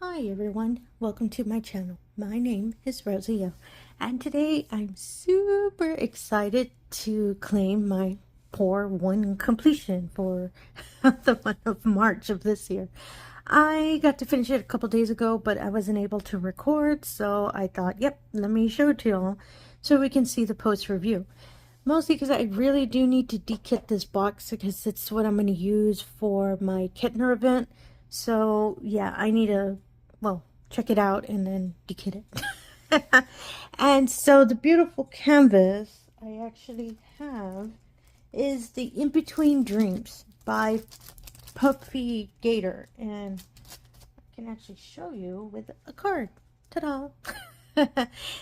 Hi everyone, welcome to my channel. My name is Rosy O, and today I'm super excited to claim my pour one completion for the month of March of this year. I got to finish it a couple days ago, but I wasn't able to record, so I thought, yep, let me show it to y'all so we can see the post review. Mostly because I really do need to dekit this box because it's what I'm going to use for my Kettner event. So yeah, I need to, well, check it out and then dekit it. And so the beautiful canvas I actually have is the In Between Dreams by Puffygator, and I can actually show you with a card. Ta-da!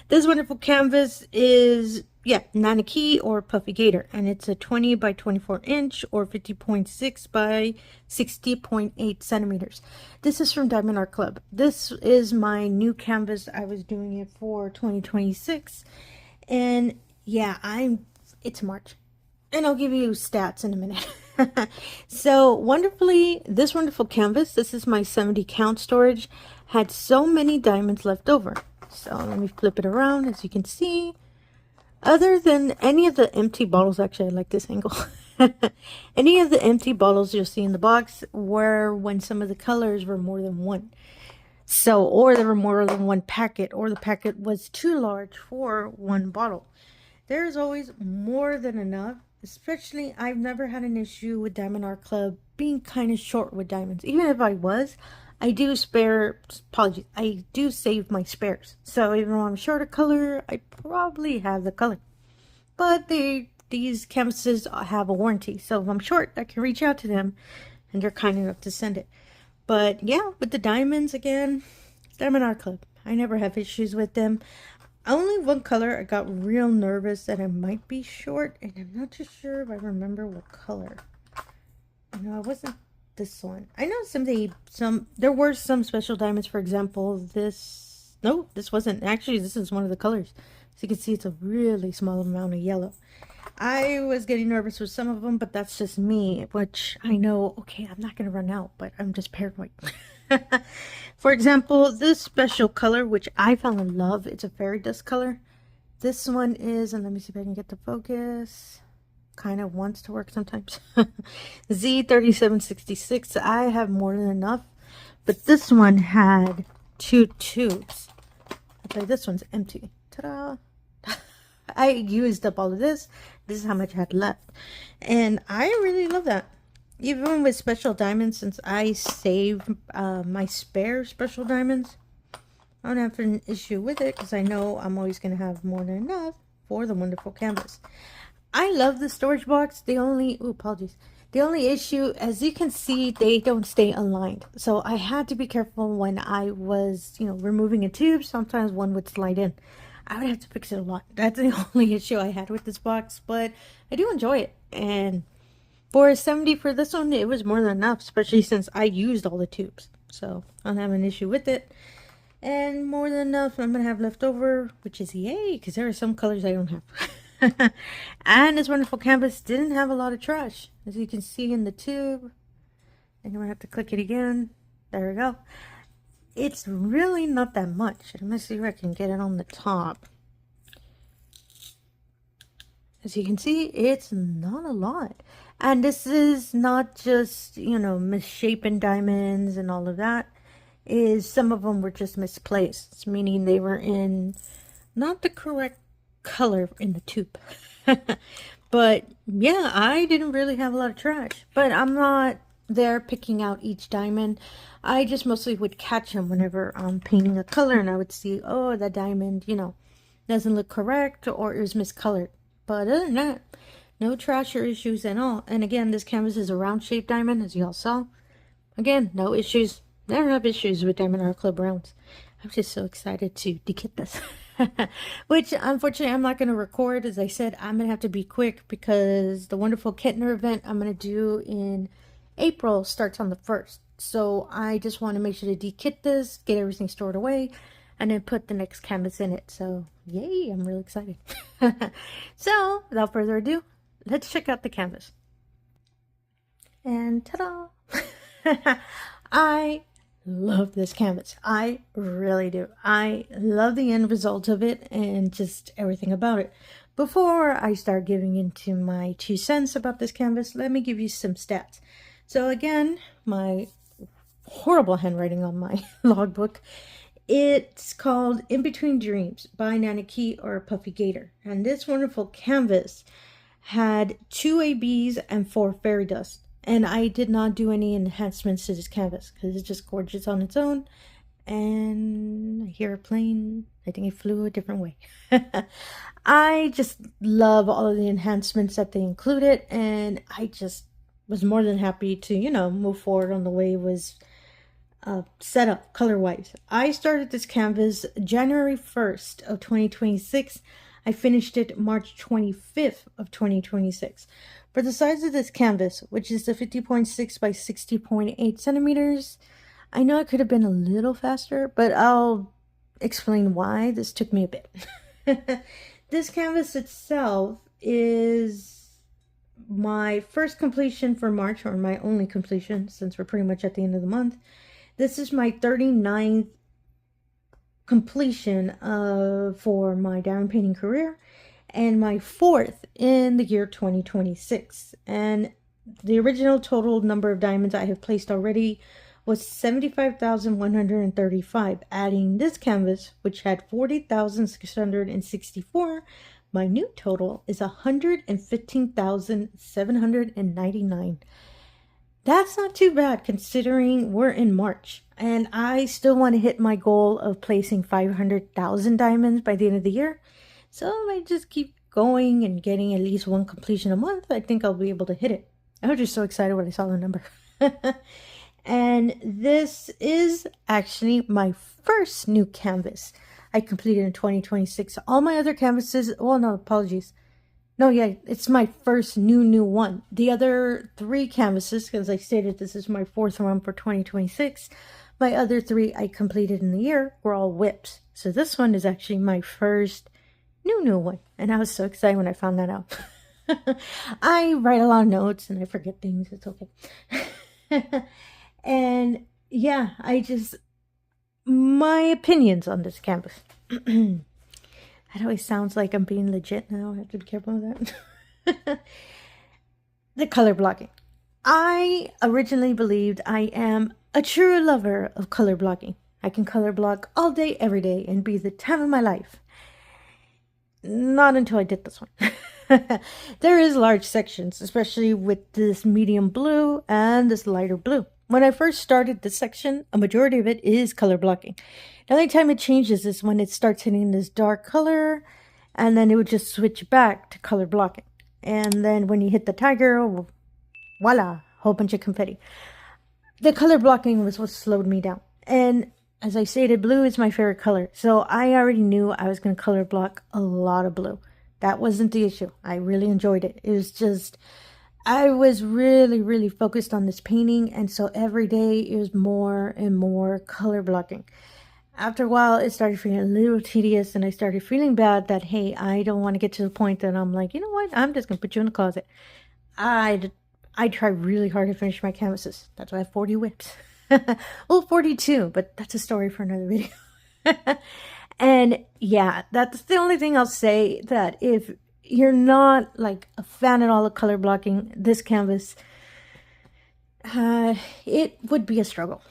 This wonderful canvas is, yeah, Nanaki or Puffygator, and it's a 20 by 24 inch or 50.6 by 60.8 centimeters. This is from Diamonddartclub. This is my new canvas. I was doing it for 2026, and yeah, it's March, and I'll give you stats in a minute. So wonderfully, this wonderful canvas, this is my 70 count storage, had so many diamonds left over. So let me flip it around. As you can see, other than any of the empty bottles, actually I like this angle. Any of the empty bottles you'll see in the box were when some of the colors were more than one. So, or there were more than one packet, or the packet was too large for one bottle. There's always more than enough. Especially, I've never had an issue with Diamonddartclub being kind of short with diamonds. Even if I was, I do spare, apologies, I do save my spares. So even though I'm short of color, I probably have the color. But these canvases have a warranty. So if I'm short, I can reach out to them and they're kind enough to send it. But yeah, with the diamonds, again, Diamonddartclub. I never have issues with them. Only one color I got real nervous that I might be short, and I'm not too sure if I remember what color. No, it wasn't this one. I know there were some special diamonds, for example, this wasn't. Actually, this is one of the colors. So you can see it's a really small amount of yellow. I was getting nervous with some of them, but that's just me, which I know, okay, I'm not going to run out, but I'm just paranoid. For example, this special color, which I fell in love, it's a fairy dust color. This one is, and let me see if I can get the focus. Kind of wants to work sometimes. Z3766. I have more than enough, but this one had 2 tubes. Okay, this one's empty. Ta-da! I used up all of this. This is how much I had left, and I really love that. Even with special diamonds, since I save my spare special diamonds, I don't have an issue with it because I know I'm always going to have more than enough for the wonderful canvas. I love the storage box. The only issue, as you can see, they don't stay aligned. So I had to be careful when I was, removing a tube. Sometimes one would slide in. I would have to fix it a lot. That's the only issue I had with this box, but I do enjoy it. And for 70 for this one, it was more than enough, especially since I used all the tubes. So I don't have an issue with it. And more than enough I'm going to have left over, which is yay, because there are some colors I don't have. And this wonderful canvas didn't have a lot of trash, as you can see in the tube. And I'm going to have to click it again. There we go. It's really not that much. Let me see if I can get it on the top. As you can see, it's not a lot. And this is not just, misshapen diamonds and all of that. Some of them were just misplaced, meaning they were in not the correct color in the tube. But yeah, I didn't really have a lot of trash. But I'm not there picking out each diamond. I just mostly would catch them whenever I'm painting a color, and I would see, oh, that diamond, doesn't look correct, or it was miscolored. But other than that, no trash or issues at all. And again, this canvas is a round shaped diamond, as you all saw. Again, no issues. Never have issues with Diamonddartclub rounds. I'm just so excited to dekit this. Which, unfortunately, I'm not going to record. As I said, I'm going to have to be quick because the wonderful Kettner event I'm going to do in April starts on the 1st. So I just want to make sure to dekit this, get everything stored away, and then put the next canvas in it. So yay, I'm really excited. So without further ado, let's check out the canvas. And ta-da! I love this canvas. I really do. I love the end result of it and just everything about it. Before I start giving into my 2 cents about this canvas, let me give you some stats. So again, my horrible handwriting on my logbook. It's called In Between Dreams by Nanaki or Puffygator. And this wonderful canvas had 2 ABs and 4 fairy dust. And I did not do any enhancements to this canvas because it's just gorgeous on its own. And I hear a plane. I think it flew a different way. I just love all of the enhancements that they included. And I just was more than happy to, you know, move forward on the way it was set up color-wise. I started this canvas January 1st of 2026. I finished it March 25th of 2026. For the size of this canvas, which is the 50.6 by 60.8 centimeters, I know I could have been a little faster, but I'll explain why this took me a bit. This canvas itself is my first completion for March, or my only completion since we're pretty much at the end of the month. This is my 39th completion for my diamond painting career, and my 4th in the year 2026. And the original total number of diamonds I have placed already was 75,135. Adding this canvas, which had 40,664, my new total is 115,799. That's not too bad considering we're in March, and I still want to hit my goal of placing 500,000 diamonds by the end of the year. So if I just keep going and getting at least 1 completion a month, I think I'll be able to hit it. I was just so excited when I saw the number. And this is actually my first new canvas I completed in 2026. All my other canvases, well, no, apologies. No, yeah, it's my first new one. The other 3 canvases, because I stated this is my 4th one for 2026, my other 3 I completed in the year were all whips. So this one is actually my first new one. And I was so excited when I found that out. I write a lot of notes and I forget things. It's okay. And yeah, my opinions on this canvas. It always sounds like I'm being legit now. I have to be careful of that. The color blocking. I originally believed I am a true lover of color blocking. I can color block all day, every day, and be the time of my life. Not until I did this one. There is large sections, especially with this medium blue and this lighter blue. When I first started this section, a majority of it is color blocking. The only time it changes is when it starts hitting this dark color, and then it would just switch back to color blocking. And then when you hit the tiger, voila, whole bunch of confetti. The color blocking was what slowed me down. And as I stated, blue is my favorite color. So I already knew I was going to color block a lot of blue. That wasn't the issue. I really enjoyed it. It was just, I was really focused on this painting. And so every day it was more and more color blocking. After a while, it started feeling a little tedious, and I started feeling bad that, hey, I don't want to get to the point that I'm like, you know what? I'm just going to put you in the closet. I try really hard to finish my canvases. That's why I have 40 whips. Well, 42, but that's a story for another video. And yeah, that's the only thing I'll say, that if you're not like a fan at all of color blocking, this canvas, it would be a struggle.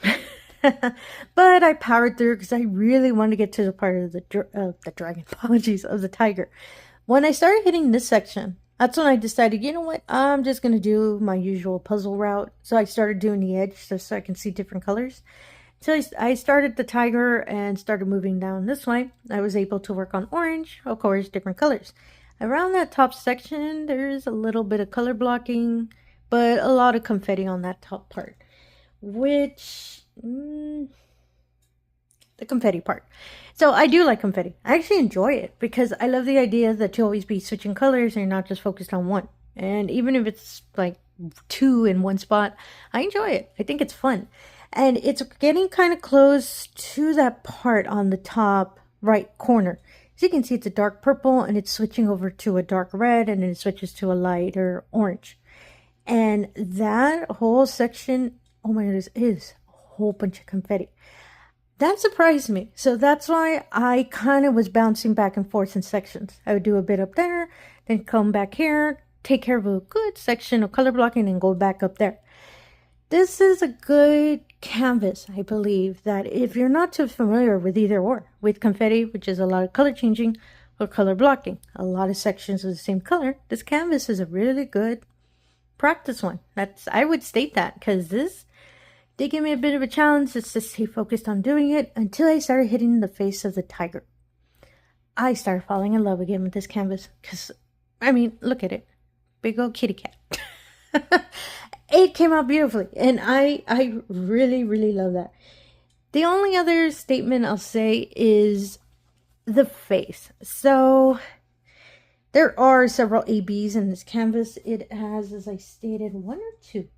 But I powered through because I really wanted to get to the part of the dragon, apologies, of the tiger. When I started hitting this section, that's when I decided, you know what, I'm just going to do my usual puzzle route. So I started doing the edge so I can see different colors. So I started the tiger and started moving down this way. I was able to work on orange, of course, different colors. Around that top section, there's a little bit of color blocking, but a lot of confetti on that top part, which... the confetti part. So I do like confetti. I actually enjoy it because I love the idea that you always be switching colors and you're not just focused on one. And even if it's like 2 in one spot, I enjoy it. I think it's fun. And it's getting kind of close to that part on the top right corner. As you can see, it's a dark purple and it's switching over to a dark red, and then it switches to a lighter orange. And that whole section, oh my goodness, is a whole bunch of confetti. That surprised me. So that's why I kind of was bouncing back and forth in sections. I would do a bit up there, then come back here, take care of a good section of color blocking, and go back up there. This is a good canvas, I believe, that if you're not too familiar with either or, with confetti, which is a lot of color changing, or color blocking, a lot of sections of the same color, this canvas is a really good practice one. I would state that, because this did give me a bit of a challenge just to stay focused on doing it until I started hitting the face of the tiger. I started falling in love again with this canvas, because, I mean, look at it. Big old kitty cat. It came out beautifully, and I really, really love that. The only other statement I'll say is the face. So there are several ABs in this canvas. It has, as I stated, one or two.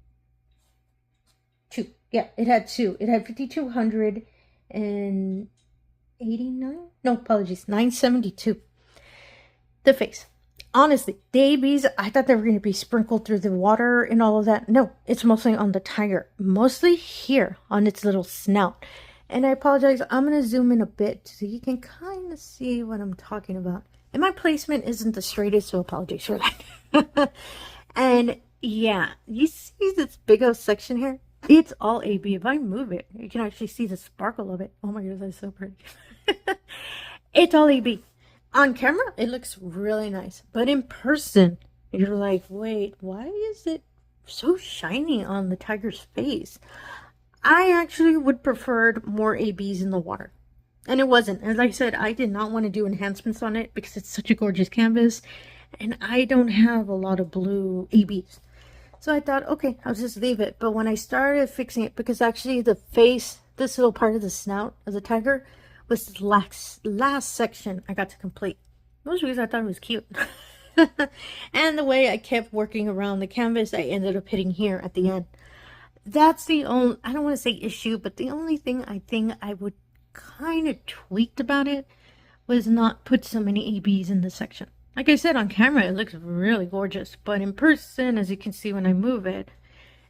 Two. Yeah, it had two. It had 5,289. No, apologies. 972. The face. Honestly, the ABs, I thought they were going to be sprinkled through the water and all of that. No, it's mostly on the tiger. Mostly here on its little snout. And I apologize. I'm going to zoom in a bit so you can kind of see what I'm talking about. And my placement isn't the straightest, so apologies for that. And yeah, you see this big old section here? It's all AB. If I move it, you can actually see the sparkle of it. Oh my goodness, that's so pretty. It's all AB. On camera, it looks really nice. But in person, you're like, wait, why is it so shiny on the tiger's face? I actually would prefer more ABs in the water. And it wasn't. As I said, I did not want to do enhancements on it because it's such a gorgeous canvas. And I don't have a lot of blue ABs. So I thought, okay, I'll just leave it. But when I started fixing it, because actually the face, this little part of the snout of the tiger, was the last section I got to complete. Most because I thought it was cute. And the way I kept working around the canvas, I ended up hitting here at the end. That's the only, I don't want to say issue, but the only thing I think I would kind of tweaked about it was not put so many ABs in this section. Like I said, on camera, it looks really gorgeous. But in person, as you can see when I move it,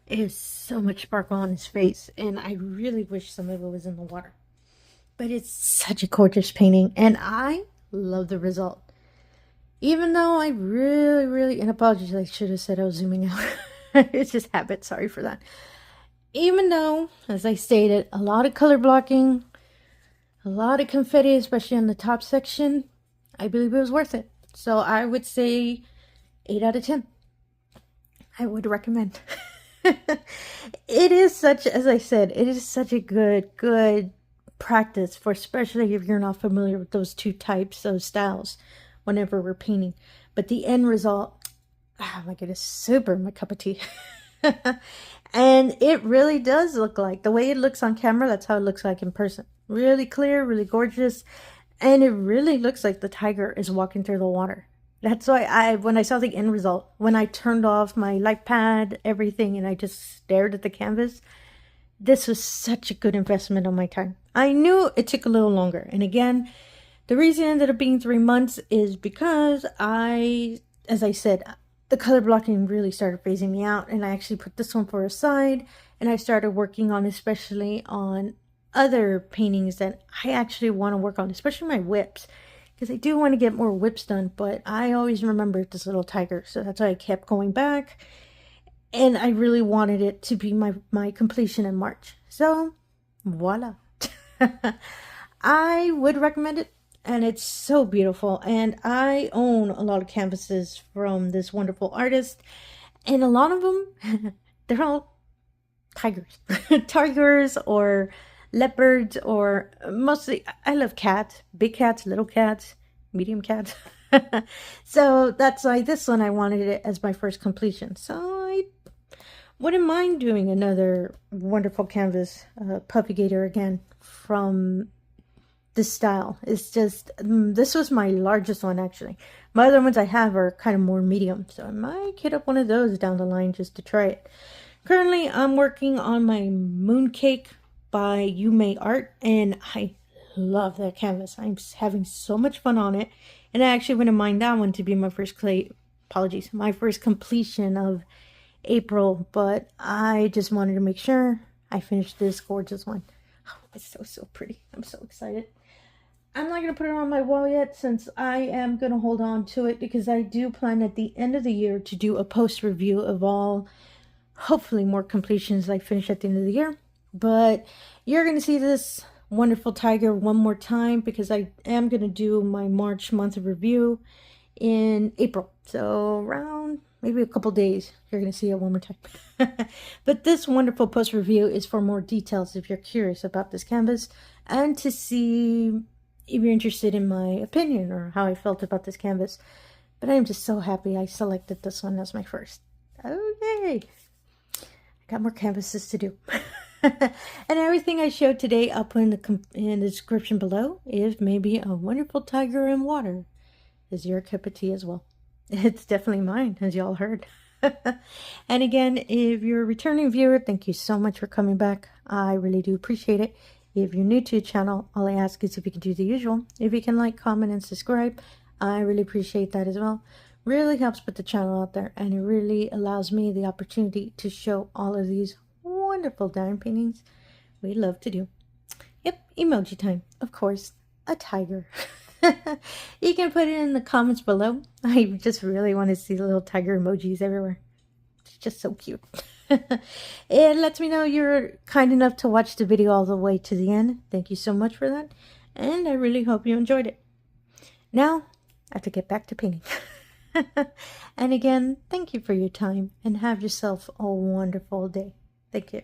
is so much sparkle on his face. And I really wish some of it was in the water. But it's such a gorgeous painting, and I love the result. Even though I really, and apologies, I should have said I was zooming out. It's just habit, sorry for that. Even though, as I stated, a lot of color blocking, a lot of confetti, especially on the top section, I believe it was worth it. So I would say 8 out of 10. I would recommend. It is such, as I said, it is such a good practice for, especially if you're not familiar with those two types of styles whenever we're painting. But the end result, oh my goodness, super my cup of tea. And it really does look like the way it looks on camera, that's how it looks like in person. Really clear, really gorgeous, and it really looks like the tiger is walking through the water. That's why when I saw the end result, when I turned off my light pad, everything, and I just stared at the canvas, this was such a good investment on my time. I knew it took a little longer. And again, the reason it ended up being 3 months is because as I said, the color blocking really started phasing me out. And I actually put this one for a side. And I started working on, especially on other paintings that I actually want to work on, especially my whips. Because I do want to get more whips done. But I always remembered this little tiger. So that's why I kept going back. And I really wanted it to be my completion in March. So, voila. I would recommend it. And it's so beautiful. And I own a lot of canvases from this wonderful artist. And a lot of them, they're all tigers. Tigers or leopards, or mostly, I love cats. Big cats, little cats, medium cats. So that's why this one I wanted it as my first completion. So I wouldn't mind doing another wonderful canvas, puffygator again, from this style. It's just, this was my largest one actually. My other ones I have are kind of more medium, so I might get up one of those down the line just to try it. Currently, I'm working on my mooncake by art, and I love that canvas. I'm having so much fun on it, and I actually wouldn't mind that one to be my first my first completion of April, but I just wanted to make sure I finished this gorgeous one. Oh, it's so pretty. I'm so excited. I'm not going to put it on my wall yet since I am going to hold on to it because I do plan at the end of the year to do a post review of all, hopefully more completions I finish at the end of the year. But you're going to see this wonderful tiger one more time because I am going to do my March month of review in April. So around maybe a couple days, you're going to see it one more time. But this wonderful post review is for more details if you're curious about this canvas and to see if you're interested in my opinion or how I felt about this canvas. But I'm just so happy I selected this one as my first. Okay. I got more canvases to do. And everything I showed today I'll put in the description below if maybe a wonderful tiger in water is your cup of tea as well. It's definitely mine, as y'all heard. And again, if you're a returning viewer, thank you so much for coming back. I really do appreciate it. If you're new to the channel, all I ask is if you can do the usual. If you can like, comment, and subscribe, I really appreciate that as well. Really helps put the channel out there, and it really allows me the opportunity to show all of these wonderful diamond paintings we love to do. Yep, emoji time. Of course, a tiger. You can put it in the comments below. I just really want to see the little tiger emojis everywhere. It's just so cute. It lets me know you're kind enough to watch the video all the way to the end. Thank you so much for that. And I really hope you enjoyed it. Now, I have to get back to painting. And again, thank you for your time and have yourself a wonderful day. Thank you.